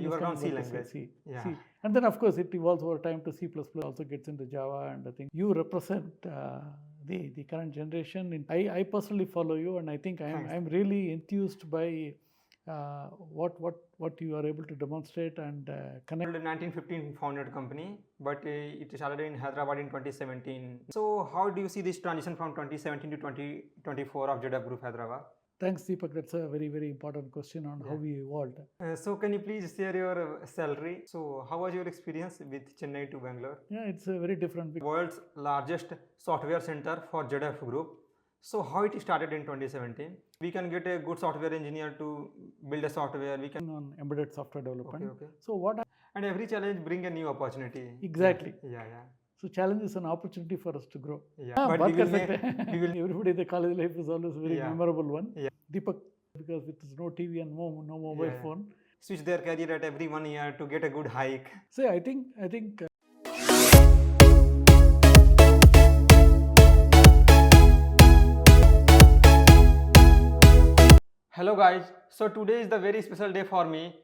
you work on C language. C. Yeah. C. And then of course it evolves over time to C++, also gets into Java, and I think you represent the current generation. I personally follow you, and I think I'm really enthused by what you are able to demonstrate and connect. In 1915 founded company, but it started in Hyderabad in 2017. So how do you see this transition from 2017 to 2024 of ZF Group Hyderabad? Thanks, Deepak. That's a very, very important question on how we evolved. So can you please share your salary? So how was your experience with Chennai to Bangalore? Yeah, it's a very different. World's largest software center for ZF Group. So how it started in 2017? We can get a good software engineer to build a software. We can on embedded software development. Okay. So what? And every challenge bring a new opportunity. Exactly. Yeah. So challenge is an opportunity for us to grow. Yeah. But we will everybody, the college life is always a very memorable one. Yeah. Deepak, because with no TV and no mobile phone, switch their career at every 1 year to get a good hike. So I think. Hello guys, so today is the very special day for me,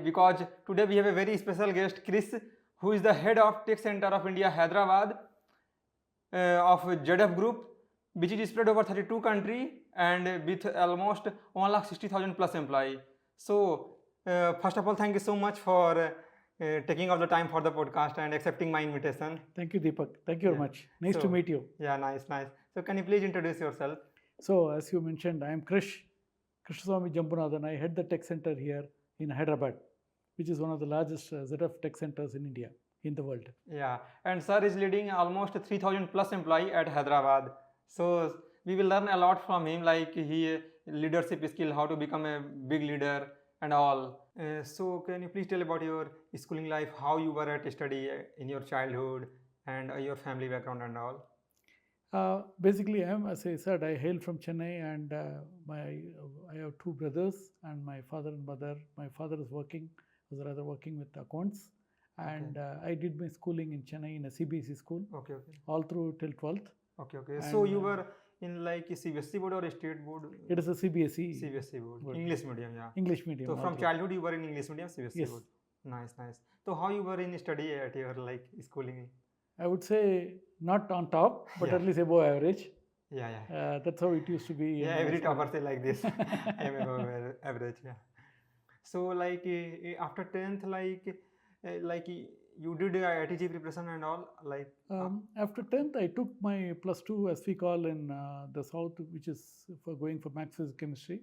because today we have a very special guest, Krish, who is the head of Tech Center of India, Hyderabad, of ZF Group, which is spread over 32 countries and with almost 160,000 plus employees. So first of all, thank you so much for taking out the time for the podcast and accepting my invitation. Thank you, Deepak. Thank you very much. Nice to meet you. Yeah, nice. So can you please introduce yourself? So as you mentioned, I am Krish. Krishnaswamy Jambunathan. I head the tech center here in Hyderabad, which is one of the largest ZF tech centers in India, in the world. Yeah, and sir is leading almost 3,000 plus employees at Hyderabad. So we will learn a lot from him, like he leadership skill, how to become a big leader and all. So can you please tell about your schooling life, how you were at study in your childhood and your family background and all? Basically, as I said, I hail from Chennai, and I have two brothers and my father and mother. My father was working with accounts, and I did my schooling in Chennai in a CBSE school. Okay. All through till 12th. Okay. So you were in like a CBSE board or a state board? It is a CBSE. CBSE board. English medium, yeah. English medium. So from childhood you were in English medium, CBSE board. Yes. Nice. So how you were in study at your schooling? I would say not on top, but at least above average. Yeah. That's how it used to be. Yeah, every topper say like this. I am above average. Yeah. So after 10th, you did IITG preparation and all. After 10th, I took my +2, as we call in the south, which is for going for maths, physics, chemistry.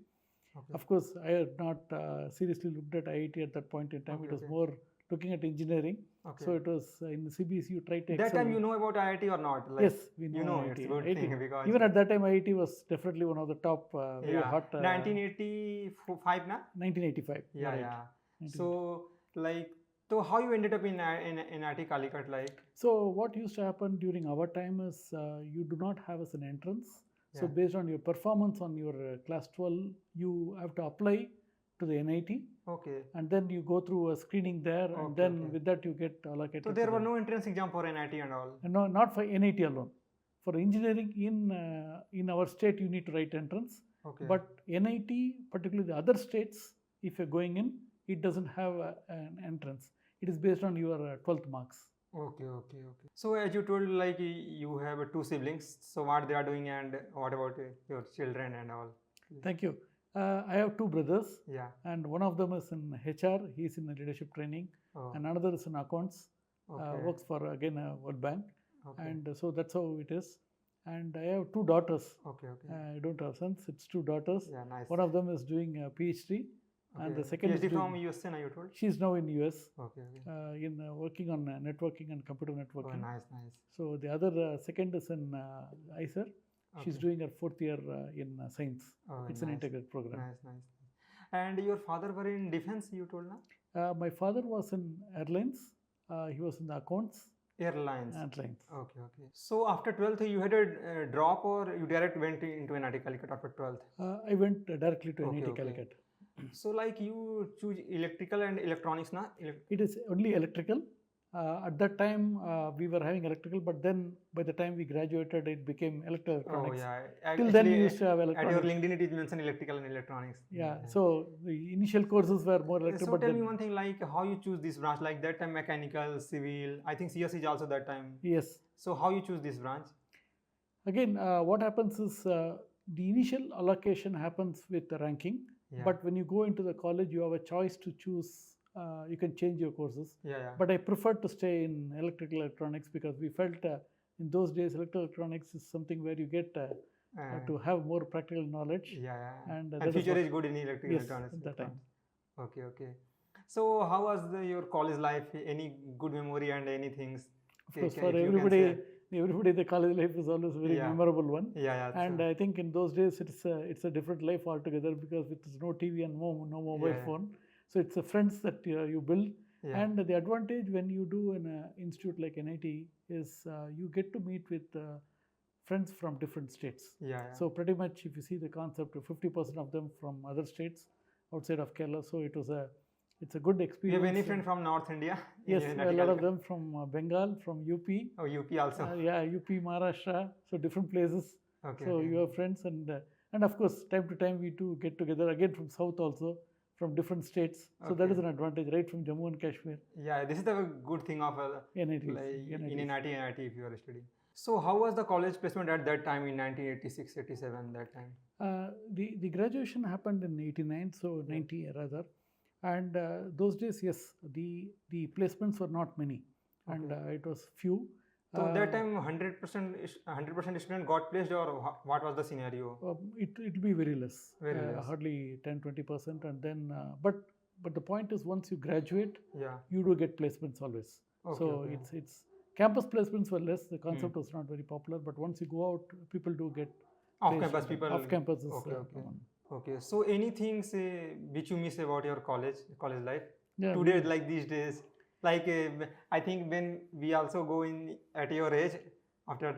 Okay. Of course, I had not seriously looked at IIT at that point in time. It was more looking at engineering. So it was in the CBSE, you try to excel. That time you know about IIT or not? Yes, we know. You know, IIT. it's a good thing because even at that time, IIT was definitely one of the top, very hot. 1985, na? 1985. Yeah. 1985. So how you ended up in Nit Calicut, So what used to happen during our time is you do not have as an entrance. So based on your performance on your class 12, you have to apply to the NIT. Okay. And then you go through a screening there, and then with that you get allocated. So there were no entrance exam for NIT and all? No, not for NIT alone. For engineering in our state, you need to write entrance. Okay. But NIT, particularly the other states, if you're going in, it doesn't have an entrance. It is based on your 12th marks. Okay. So as you told, you have two siblings. So what they are doing, and what about your children and all? Thank you. I have two brothers. Yeah. And one of them is in HR. He's in leadership training. And another is in accounts. Works for again a World Bank. Okay. And so that's how it is. And I have two daughters. Okay. I don't have sons. It's two daughters. Yeah, nice. One of them is doing a PhD. Okay. And the second PhD is from US, you told? She's now in US. Okay. In working on networking and computer networking. Oh, nice. So the other second is in ISER. She's doing her 4th year in science. It's an integrated program. Nice. And your father were in defense, you told, na? My father was in airlines. He was in the accounts. Airlines. Okay. So after 12th, you had a drop, or you direct went into Nit Calicut after 12th? I went directly to Nit Calicut. So you choose electrical and electronics, na? It is only electrical. At that time, we were having electrical, but then by the time we graduated, it became electrical Oh electronics. yeah. Till then, we Actually, used to have at your electronics. LinkedIn, it is mentioned electrical and electronics. Yeah, so the initial courses were more electrical. So but tell then, me one thing, like how you choose this branch? Like that time, mechanical, civil. I think CS is also that time. yes. So how you choose this branch? Again, what happens is the initial allocation happens with the ranking. Yeah. But when you go into the college, you have a choice to choose. You can change your courses. Yeah. But I preferred to stay in electrical electronics because we felt in those days electrical electronics is something where you get to have more practical knowledge. Yeah. And And future is good in electrical yes, electronics. at that time. Okay. So how was your college life? Any good memory and any things? Of course, If for you can everybody, the college life is always a very Yeah. memorable one. Yeah. And I think in those days it's a different life altogether because with no TV and no mobile Yeah. phone. So it's the friends that you build. Yeah. And the advantage when you do an institute like NIT is you get to meet with friends from different states. Yeah. So pretty much if you see the concept, 50% of them from other states outside of Kerala. So it's a good You experience. have any friend from North India? Yes, In a lot Nit of them from Bengal, from UP. Oh, UP also. UP, Maharashtra, so different places. Okay. So you have friends and of course time to time we do get together again from south also, from different states. So that is an advantage, right from Jammu and Kashmir. Yeah, this is the good thing of NITs, in NIT if you are studying. So how was the college placement at that time in 1986, 87 that time? The graduation happened in 89, so 90 rather. And those days, yes, the placements were not many, and it was few. So that time 100% student got placed, or what was the scenario? It will be very less, Very less. hardly 10-20%, and then but the point is once you graduate, Yeah. you do get placements always. So it's campus placements were less. The concept was not very popular, but once you go out, people do get Off-campus people. Off-campus is common. Okay. So anything which you miss about your college life? Yeah, Today, like these days, like I think when we also go in at your age after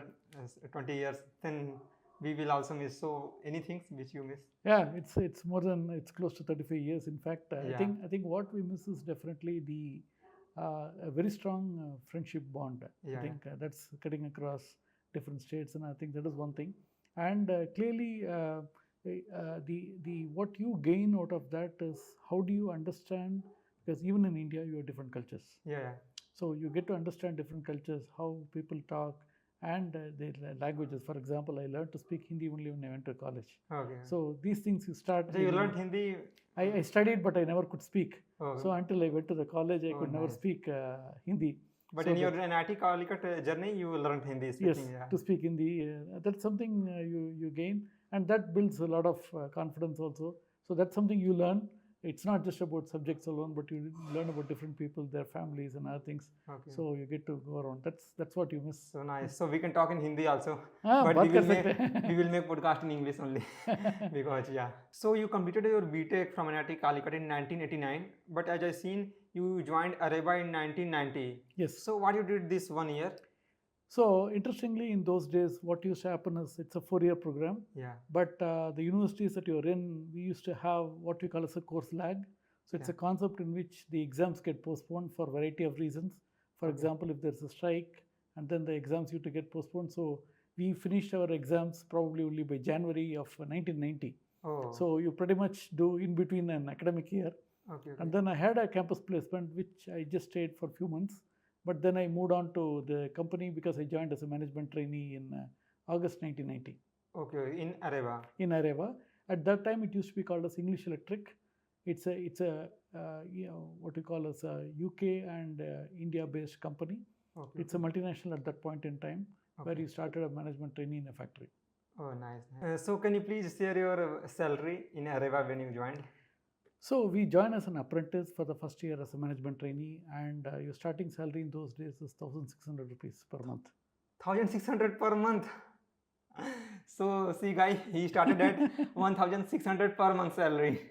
20 years, then we will also miss. So anything which you miss? Yeah, it's more than it's close to 35 years. In fact, I think what we miss is definitely a very strong friendship bond. I think that's cutting across different states, and I think that is one thing. And clearly, the what you gain out of that is how do you understand, because even in India you have different cultures. Yeah. So you get to understand different cultures, how people talk, and their languages. For example, I learned to speak Hindi only when I went to college. Okay. So these things you start. So you learned Hindi? I studied, but I never could speak. Okay. So until I went to the college, I could never speak Hindi. But so in your Nit Calicut journey, you learned Hindi speaking. Yes, to speak Hindi. That's something you gain, and that builds a lot of confidence also. So that's something you learn. It's not just about subjects alone, but you learn about different people, their families, and other things. Okay. So you get to go around. That's what you miss. So nice. So we can talk in Hindi also, but we will make podcast in English only because So you completed your BTech from Nit Calicut in 1989, but as I seen, you joined AREVA in 1990. Yes. So what you did this 1 year? So interestingly, in those days, what used to happen is it's a 4-year program. Yeah. But the universities that you're in, we used to have what we call as a course lag. So it's a concept in which the exams get postponed for a variety of reasons. For example, if there's a strike, and then the exams used to get postponed. So we finished our exams probably only by January of 1990. Oh. So you pretty much do in between an academic year. Okay. And then I had a campus placement, which I just stayed for a few months. But then I moved on to the company because I joined as a management trainee in August 1990. Okay, in AREVA. In AREVA. At that time, it used to be called as English Electric. It's a what we call as a UK and India-based company. Okay. It's a multinational at that point in time, where you started a management trainee in a factory. Oh, nice. So can you please share your salary in AREVA when you joined? So we joined as an apprentice for the first year as a management trainee, and your starting salary in those days is 1,600 rupees per month. 1,600 per month. So see, guy, he started at 1,600 per month salary,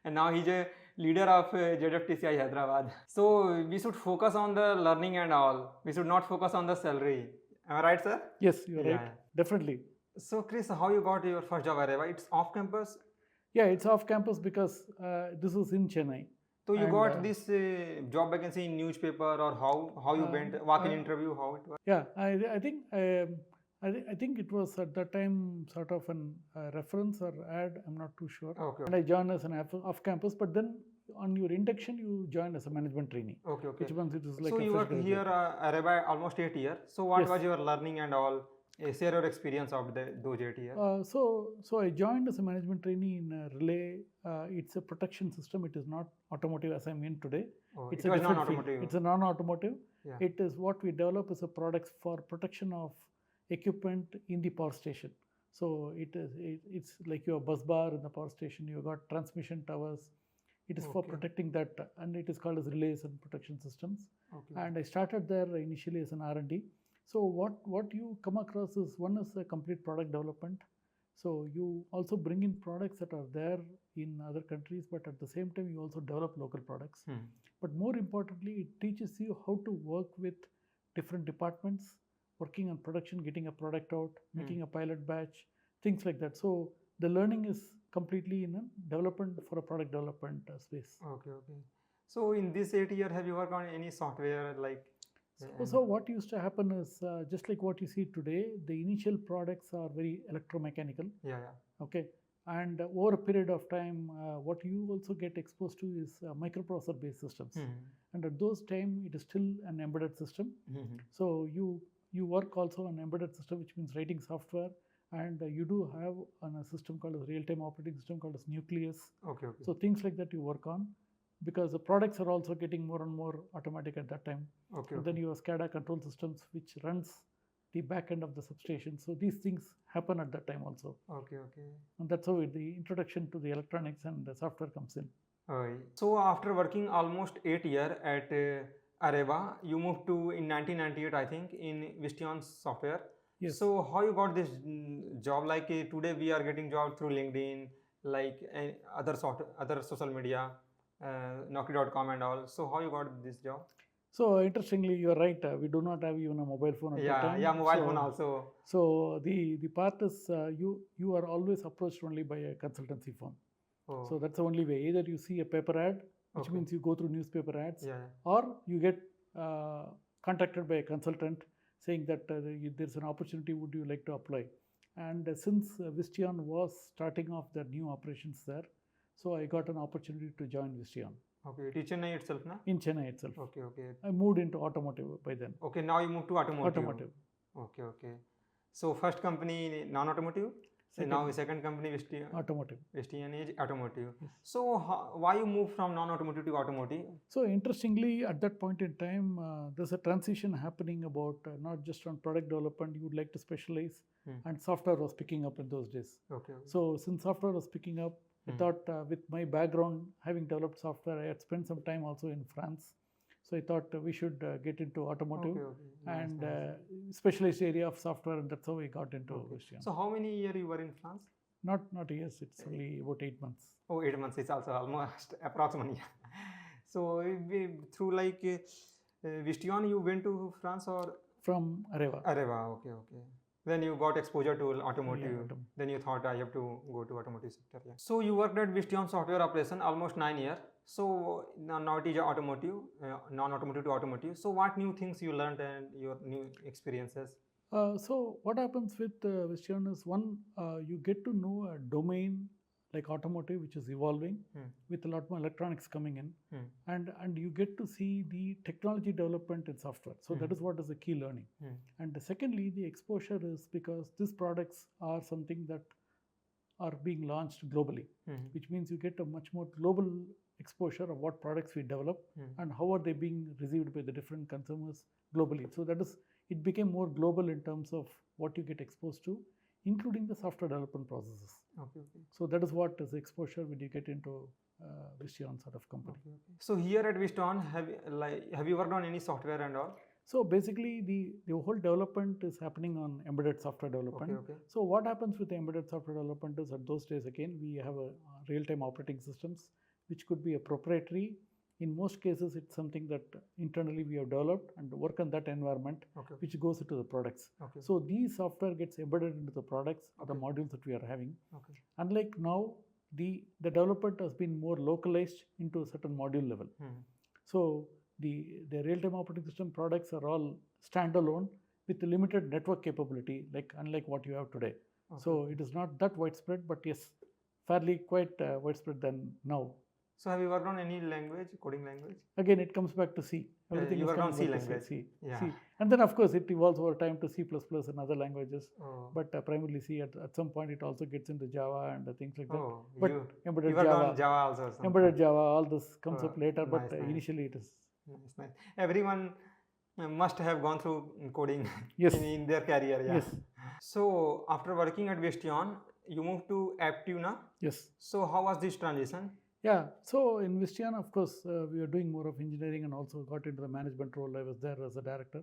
and now he's a leader of ZF TCI Hyderabad. So we should focus on the learning and all. We should not focus on the salary. Am I right, sir? Yes, you're right. Definitely. So Chris, how you got your first job at AREVA? It's off campus? Yeah, it's off campus because this was in Chennai. So you And, got this job vacancy in newspaper, or how you went walk-in interview, how it was? Yeah, I think I think it was at that time sort of an reference or ad. I'm not too sure. Okay. And I joined as an off campus, but then on your induction you joined as a management trainee. Okay. Which means it was like So a you fresh worked here AREVA almost 8 years. So what Yes. was your learning and all? Share your experience of those 8 years. So I joined as a management trainee in a relay. It's a protection system. It is not automotive as I'm in today. Oh, It's it a was different non-automotive. field. It's a non-automotive. Yeah. It is what we develop as a products for protection of equipment in the power station. So it's like your bus bar in the power station. You got transmission towers. It is for Okay. protecting that, and it is called as relays and protection systems. Okay. And I started there initially as an R&D. So what you come across is, one is a complete product development. So you also bring in products that are there in other countries, but at the same time you also develop local products. But more importantly, it teaches you how to work with different departments, working on production, getting a product out, making a pilot batch, things like that. So the learning is completely in a development for a product development space. Okay. So in this 8 year, have you worked on any software like? So what used to happen is, just like what you see today, the initial products are very electromechanical. Yeah. Okay. And over a period of time, what you also get exposed to is microprocessor based systems. And at those time, it is still an embedded system. So you work also on embedded system, which means writing software. And you do have on a system called as real-time operating system called as Nucleus. Okay. So things like that you work on, because the products are also getting more and more automatic at that time. Okay. And then you have SCADA control systems, which runs the back end of the substation. So these things happen at that time also. Okay. And that's how the introduction to the electronics and the software comes in. So after working almost 8 years at AREVA, you moved to in 1998, I think, in Visteon software. Yes. So how you got this job? Like today we are getting job through LinkedIn, like other social media, Naukri.com and all. So how you got this job? So interestingly, you're right. We do not have even a mobile phone at that time. Yeah, mobile phone also. So the part is, you are always approached only by a consultancy firm. Oh. So that's the only way. Either you see a paper ad, which means you go through newspaper ads, or you get contacted by a consultant saying that there's an opportunity, would you like to apply? And since Visteon was starting off their new operations there, so I got an opportunity to join Visteon. Okay, in Chennai itself, na? In Chennai itself. Okay. I moved into automotive by then. Okay, now you moved to automotive. Automotive. Okay. So first company non-automotive. Now second company Visteon. Automotive. Visteon is automotive. Yes. So why you moved from non-automotive to automotive? So interestingly, at that point in time, there's a transition happening about not just on product development. You would like to specialize, and software was picking up in those days. Okay. So since software was picking up, I thought with my background, having developed software, I had spent some time also in France. So I thought we should get into automotive and specialized area of software, and that's how we got into Visteon. So how many years you were in France? Not years, it's only about 8 months. Oh, 8 months, it's also almost approximately. So through like Visteon, you went to France or? From AREVA. AREVA, okay. Then you got exposure to automotive. Yeah, then you thought I have to go to automotive sector. Yeah. So you worked at Visteon software operation almost 9 years. So now it is automotive, non-automotive to automotive. So what new things you learned and your new experiences? So what happens with Visteon is, one, you get to know a domain like automotive, which is evolving with a lot more electronics coming in, and you get to see the technology development in software. So that is what is the key learning. And secondly, the exposure is because these products are something that are being launched globally, which means you get a much more global exposure of what products we develop and how are they being received by the different consumers globally. So that is, it became more global in terms of what you get exposed to, including the software development processes. Okay. So that is what is exposure when you get into Visteon sort of company. Okay. So here at Visteon, have you worked on any software and all? So basically, the whole development is happening on embedded software development. Okay. So what happens with the embedded software development is, at those days again, we have a real-time operating systems, which could be a proprietary. In most cases, it's something that internally we have developed and work on that environment, which goes into the products. So these software gets embedded into the products or the modules that we are having. Unlike now, the development has been more localized into a certain module level. So the real-time operating system products are all standalone with limited network capability, unlike what you have today. So it is not that widespread, but yes, fairly quite widespread than now. So have you worked on any language, coding language? Again, it comes back to C. Everything you worked on C language. C. Yeah. C. And then of course it evolves over time to C++ and other languages. But primarily C. At some point it also gets into Java and things like that. But embedded you worked Java, on Java also. embedded Java, all this comes up later. Nice, but initially it is. Nice. Everyone must have gone through coding in their career. Yeah. Yes. So after working at Visteon, you moved to Aptiv now? Yes. So how was this transition? Yeah, so in Visteon, of course, we were doing more of engineering and also got into the management role. I was there as a director.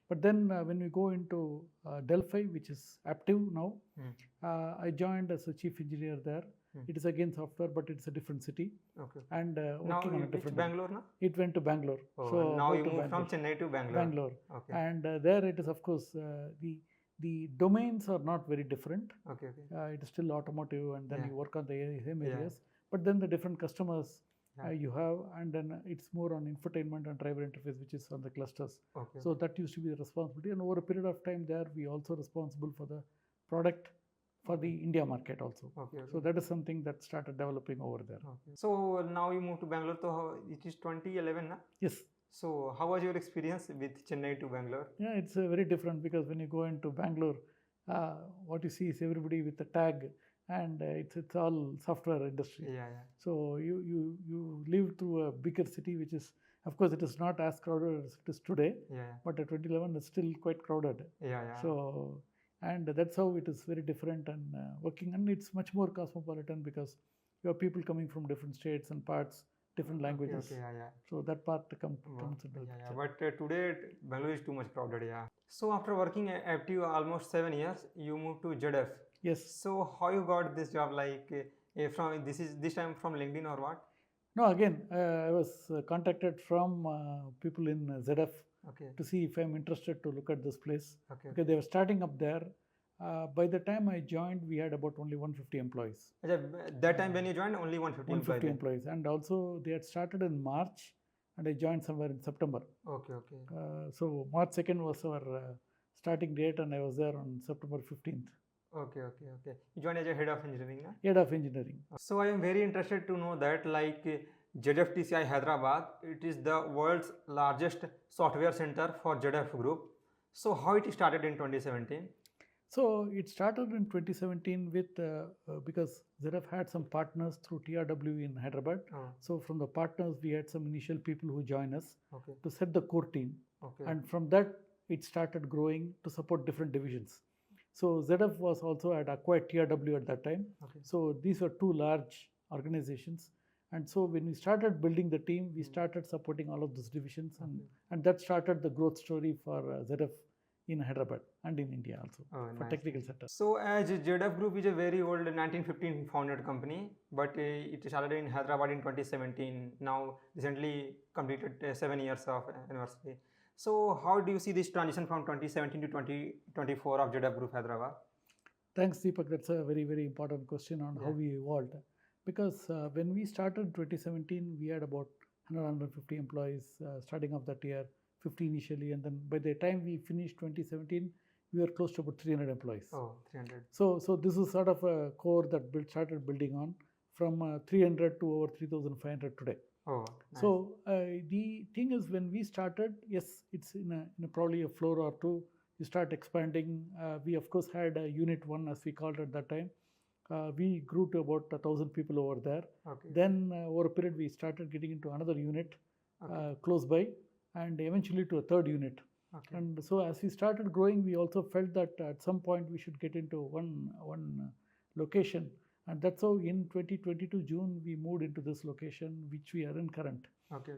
But then when we go into 𝗩𝗶𝗱𝗲, which is Aptiv now, I joined as a chief engineer there. It is again software, but it's a different city. And working on a different. Bangalore now? It went to Bangalore. So now you moved from Chennai to Bangalore. Bangalore. And there it is, of course, the domains are not very different. It is still automotive, and then you work on the same areas. But then the different customers you have, and then it's more on infotainment and driver interface, which is on the clusters. So that used to be the responsibility. And over a period of time there, we also responsible for the product for the India market also. So that is something that started developing over there. So now you moved to Bangalore, so it is 2011 na? Yes. So how was your experience with Chennai to Bangalore? Yeah, it's very different, because when you go into Bangalore, what you see is everybody with a tag, and it's all software industry. So you live through a bigger city, which is, of course, it is not as crowded as it is today. But at 2011, it's still quite crowded. So, and that's how it is very different and working, and it's much more cosmopolitan, because you have people coming from different states and parts, different languages. So that part comes into But today Bangalore is too much crowded. So after working at Aptiv almost 7 years, you moved to ZF. Yes. So how you got this job? From this time from LinkedIn or what? No, again, I was contacted from people in ZF to see if I'm interested to look at this place, because they were starting up there. By the time I joined, we had about only 150 employees. That time when you joined, only 150 employees. And also they had started in March, and I joined somewhere in September. So March 2nd was our starting date, and I was there on September 15th. You joined as a head of engineering, na? Head of engineering. So I am very interested to know that ZF TCI Hyderabad, it is the world's largest software center for ZF Group. So how it started in 2017? So it started in 2017 with, because ZF had some partners through 𝗪𝗏 in Hyderabad. So from the partners, we had some initial people who joined us to set the core team. And from that, it started growing to support different divisions. So ZF was also had acquired 𝗪𝗏 at that time. So these were two large organizations. And so when we started building the team, we started supporting all of those divisions. And that started the growth story for ZF in Hyderabad and in India also for technical sector. So as ZF Group is a very old 1915 founded company, but it started in Hyderabad in 2017. Now recently completed 7 years of anniversary. So how do you see this transition from 2017 to 2024 of ZF Group Hyderabad? Thanks, Deepak. That's a very, very important question on how we evolved. Because when we started in 2017, we had about 150 employees starting off that year, 50 initially, and then by the time we finished 2017, we were close to about 300 employees. 300. So this is sort of a core that started building on from 300 to over 3,500 today. Nice. So the thing is, when we started, yes, it's in a probably a floor or two, you start expanding. We of course had a unit 1, as we called it at that time. We grew to about 1,000 people over there. Then over a period, we started getting into another unit close by, and eventually to a third unit. And so as we started growing, we also felt that at some point we should get into one location. And that's how in 2022 June, we moved into this location, which we are in current.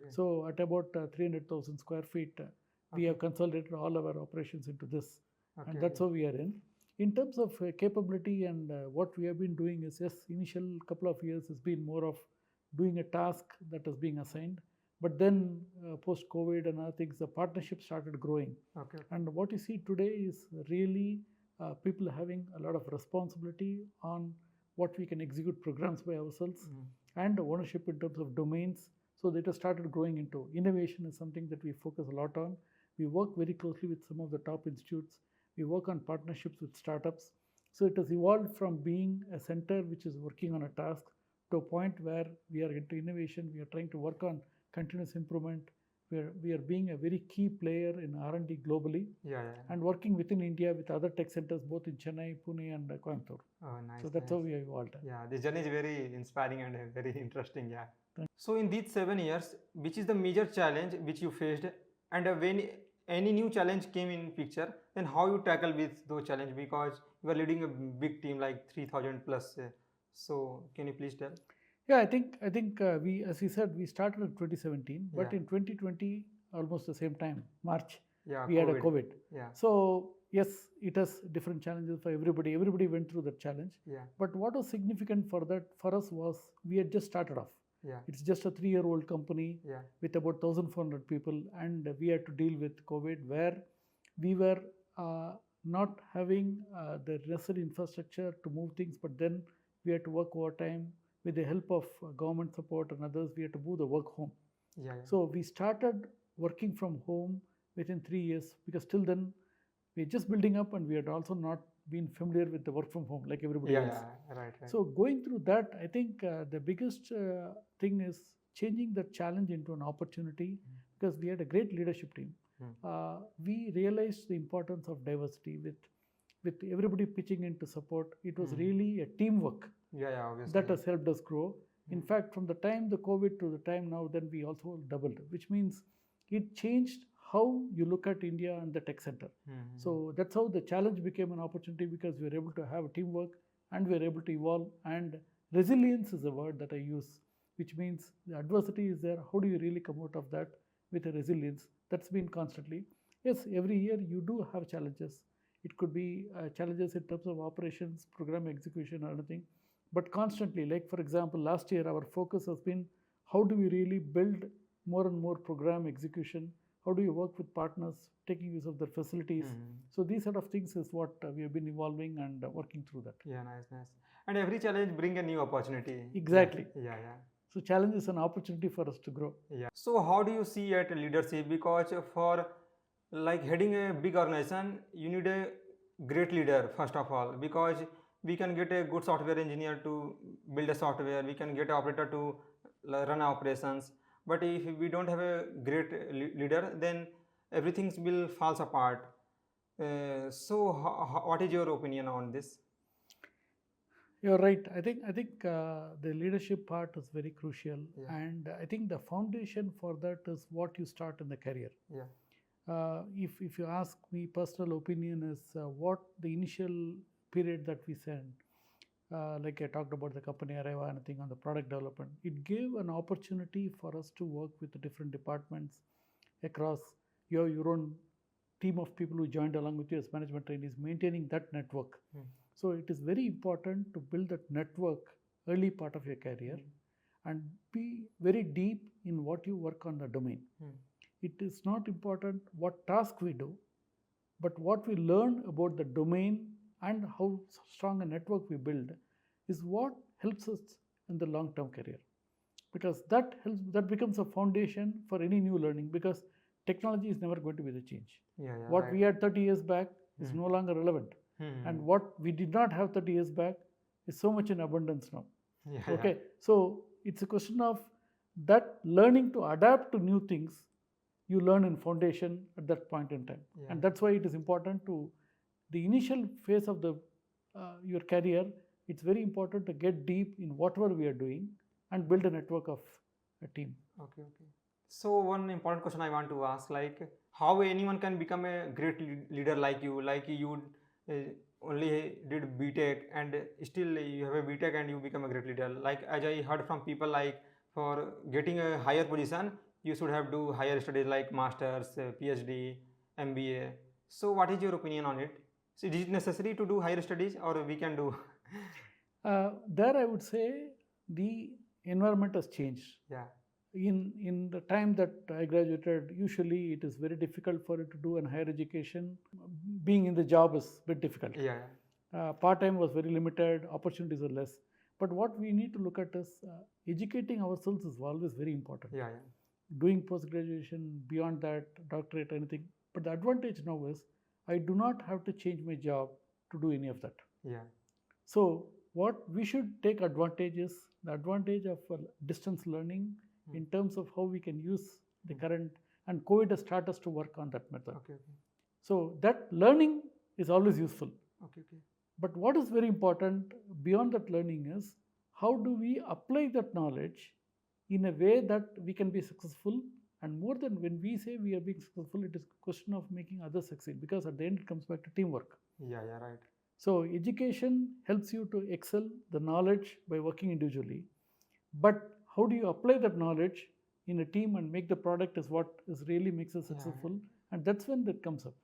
So at about 300,000 square feet, we have consolidated all our operations into this. And that's how we are in. In terms of capability and what we have been doing is, yes, initial couple of years has been more of doing a task that is being assigned. But then post-COVID and other things, the partnership started growing. And what you see today is really people having a lot of responsibility on what we can execute programs by ourselves, and ownership in terms of domains. So that has started growing into innovation is something that we focus a lot on. We work very closely with some of the top institutes. We work on partnerships with startups. So it has evolved from being a center which is working on a task to a point where we are into innovation. We are trying to work on continuous improvement. We are being a very key player in R&D globally, and working within India with other tech centers both in Chennai, Pune, and Coimbatore. Oh, nice. So that's how we have evolved. Yeah, this journey is very inspiring and very interesting. Yeah. So in these 7 years, which is the major challenge which you faced, and when any new challenge came in picture, then how you tackle with those challenges, because you are leading a big team like 3,000 plus. So can you please tell? Yeah, I think we, as we said, we started in 2017, but in 2020, almost the same time, March, we had a COVID. So yes, it has different challenges for everybody. Everybody went through that challenge. But what was significant for us was we had just started off. It's just a 3-year-old company with about 1,400 people, and we had to deal with COVID, where we were not having the necessary infrastructure to move things, but then we had to work overtime. With the help of government support and others, we had to move the work home. So we started working from home within 3 years, because till then we were just building up, and we had also not been familiar with the work from home like everybody else. Right. So going through that, I think the biggest thing is changing the challenge into an opportunity, because we had a great leadership team. We realized the importance of diversity with everybody pitching in to support. It was really a teamwork obviously. that has helped us grow. In fact, from the time the COVID to the time now, then we also doubled, which means it changed how you look at India and the tech center. So that's how the challenge became an opportunity, because we were able to have teamwork and we were able to evolve. And resilience is a word that I use, which means the adversity is there. How do you really come out of that with a resilience? That's been constantly. Yes, every year you do have challenges. It could be challenges in terms of operations, program execution, or anything. But constantly, like for example, last year our focus has been how do we really build more and more program execution? How do you work with partners, taking use of their facilities? So these sort of things is what we have been evolving and working through that. Yeah, nice. And every challenge brings a new opportunity. Exactly. Yeah. So challenge is an opportunity for us to grow. Yeah. So how do you see at leadership? Because for like heading a big organization, you need a great leader first of all, because we can get a good software engineer to build a software, we can get an operator to run operations, but if we don't have a great leader, then everything will fall apart. So what is your opinion on this? You're right. I think the leadership part is very crucial, and I think the foundation for that is what you start in the career. If you ask me, personal opinion is what the initial period that we send, like I talked about the company AREVA and anything on the product development, it gave an opportunity for us to work with the different departments across your own team of people who joined along with you as management trainees, maintaining that network. So it is very important to build that network early part of your career and be very deep in what you work on the domain. It is not important what task we do, but what we learn about the domain and how strong a network we build is what helps us in the long-term career, because that becomes a foundation for any new learning, because technology is never going to be the change. What we had 30 years back is no longer relevant, and what we did not have 30 years back is so much in abundance now. So it's a question of that learning to adapt to new things. You learn in foundation at that point in time, and that's why it is important to the initial phase of the your career. It's very important to get deep in whatever we are doing and build a network of a team. Okay. So one important question I want to ask, like how anyone can become a great leader like you only did BTech and still you have a BTech and you become a great leader. Like as I heard from people, like for getting a higher position, you should have do higher studies like masters, PhD, MBA. So what is your opinion on it? So is it necessary to do higher studies, or we can do? There I would say the environment has changed. In the time that I graduated, usually it is very difficult for you to do a higher education. Being in the job is a bit difficult. part-time was very limited, opportunities were less. But what we need to look at is educating ourselves is always very important. Yeah. Doing post-graduation, beyond that, doctorate, anything. But the advantage now is I do not have to change my job to do any of that. Yeah. So what we should take advantage is the advantage of distance learning in terms of how we can use the current, and COVID has taught us to work on that method. Okay. So that learning is always useful. Okay. But what is very important beyond that learning is how do we apply that knowledge in a way that we can be successful, and more than when we say we are being successful, it is a question of making others succeed, because at the end it comes back to teamwork. Yeah, right. So education helps you to excel the knowledge by working individually, but how do you apply that knowledge in a team and make the product is what is really makes us successful, and that's when that comes up,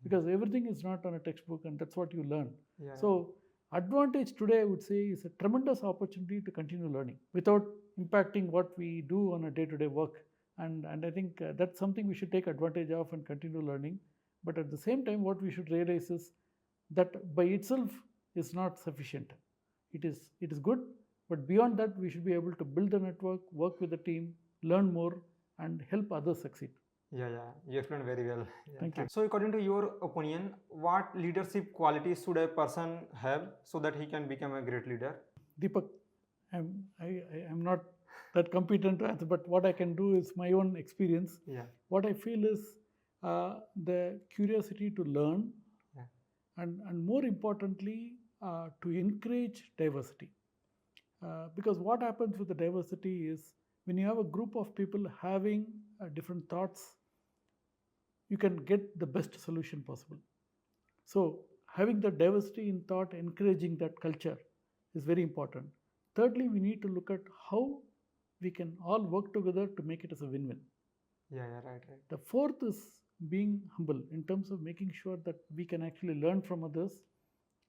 because everything is not on a textbook, and that's what you learn. So advantage today, I would say, is a tremendous opportunity to continue learning without impacting what we do on a day-to-day work, and I think that's something we should take advantage of and continue learning. But at the same time, what we should realize is that by itself is not sufficient. It is good, but beyond that, we should be able to build a network, work with the team, learn more, and help others succeed. Yeah, you explained very well. Thank you. So according to your opinion, what leadership qualities should a person have so that he can become a great leader? Deepak, I'm not that competent to answer, but what I can do is my own experience. What I feel is the curiosity to learn, and more importantly, to encourage diversity. Because what happens with the diversity is when you have a group of people having different thoughts, you can get the best solution possible. So having the diversity in thought, encouraging that culture is very important. Thirdly, we need to look at how we can all work together to make it as a win-win. Right. The fourth is being humble in terms of making sure that we can actually learn from others,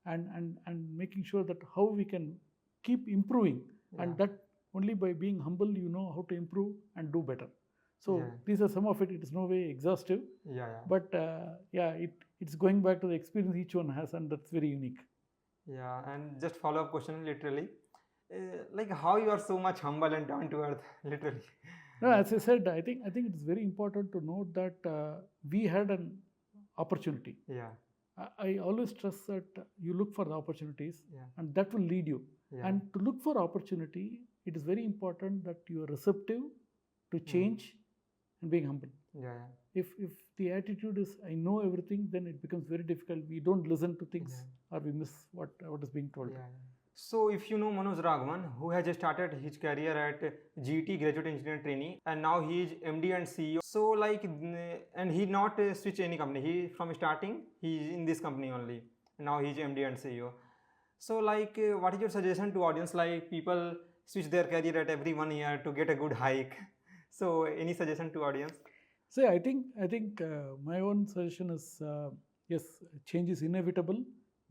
and making sure that how we can keep improving, and that only by being humble you know how to improve and do better. So these are some of it. It is no way exhaustive. But it's going back to the experience each one has, and that's very unique. And just follow-up question, literally, like how you are so much humble and down to earth, literally. No, as I said, I think it is very important to note that we had an opportunity. I always stress that you look for the opportunities, and that will lead you. And to look for opportunity, it is very important that you are receptive to change and being humble. If the attitude is I know everything, then it becomes very difficult. We don't listen to things, or we miss what is being told. So if you know Manoj Raghavan, who has started his career at GT Graduate Engineer Trainee, and now he is MD and CEO. So like, and he not switch any company. He from starting he is in this company only. Now he is MD and CEO. So like, what is your suggestion to audience? Like people switch their career at every 1 year to get a good hike. So any suggestion to audience? So I think my own suggestion is yes, change is inevitable.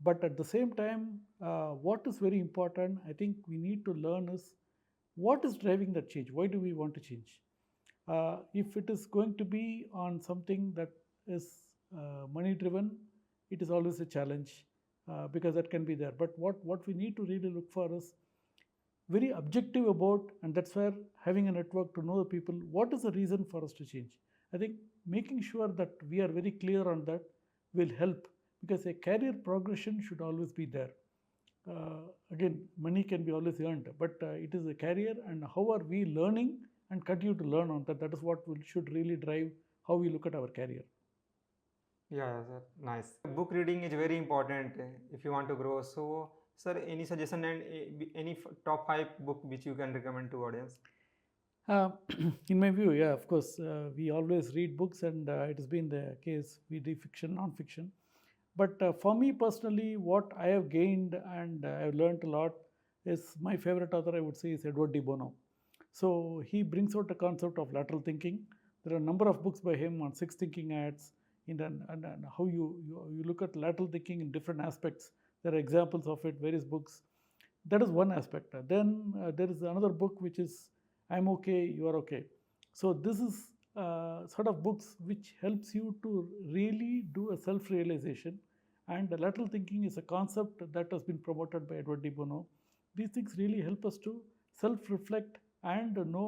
But at the same time, what is very important, I think we need to learn is what is driving that change? Why do we want to change? If it is going to be on something that is money driven, it is always a challenge because that can be there. But what we need to really look for is very objective about, and that's where having a network to know the people, what is the reason for us to change? I think making sure that we are very clear on that will help, because a career progression should always be there. Again, money can be always earned, but it is a career, and how are we learning and continue to learn on that? That is what should really drive how we look at our career. Yeah, sir. Nice. Book reading is very important if you want to grow. So, sir, any suggestion and any top 5 book which you can recommend to audience? In my view, yeah, of course, we always read books, and it has been the case. We do fiction, non-fiction. But for me personally, what I have gained and I have learned a lot is, my favorite author, I would say, is 𝗩𝗶𝗱𝗲𝗀. So he brings out the concept of lateral thinking. There are a number of books by him on 6 thinking ads, and how you look at lateral thinking in different aspects. There are examples of it, various books. That is one aspect. Then there is another book which is I'm okay, you are okay. So this is sort of books which helps you to really do a self-realization And lateral thinking is a concept that has been promoted by 𝗩𝗶𝗱𝗀. These things really help us to self-reflect and know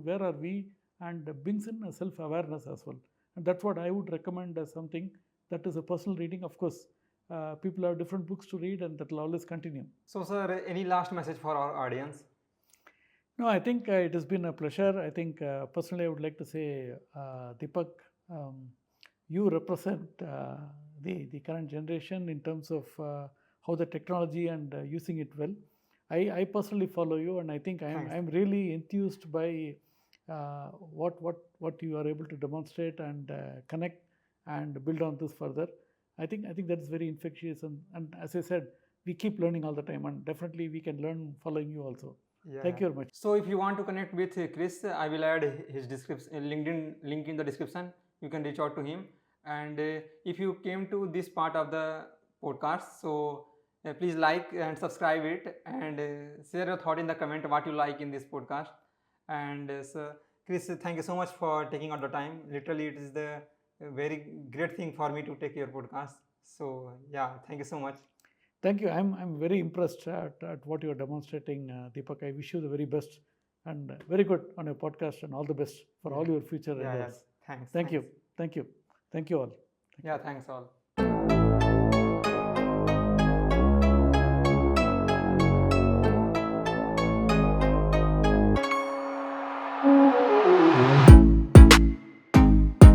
where are we, and brings in a self-awareness as well. And that's what I would recommend as something that is a personal reading. Of course, people have different books to read, and that will always continue. So, sir, any last message for our audience? No, I think it has been a pleasure. I think personally I would like to say, Deepak, you represent the current generation in terms of how the technology and using it well. I personally follow you, and I think I'm really enthused by what you are able to demonstrate and connect and build on this further. I think that's very infectious, and as I said, we keep learning all the time, and definitely we can learn following you also. Yeah. Thank you very much. So if you want to connect with Krish, I will add his LinkedIn link in the description. You can reach out to him. And if you came to this part of the podcast, so please like and subscribe it, and share your thought in the comment what you like in this podcast. And so Krish, thank you so much for taking out the time. Literally, it is the very great thing for me to take your podcast. So yeah, thank you so much. Thank you. I'm very impressed at what you are demonstrating, Deepak. I wish you the very best, and very good on your podcast, and all the best for all your future endeavors. Thanks. Thank you. Thank you. Thank you all. Yeah, thanks all.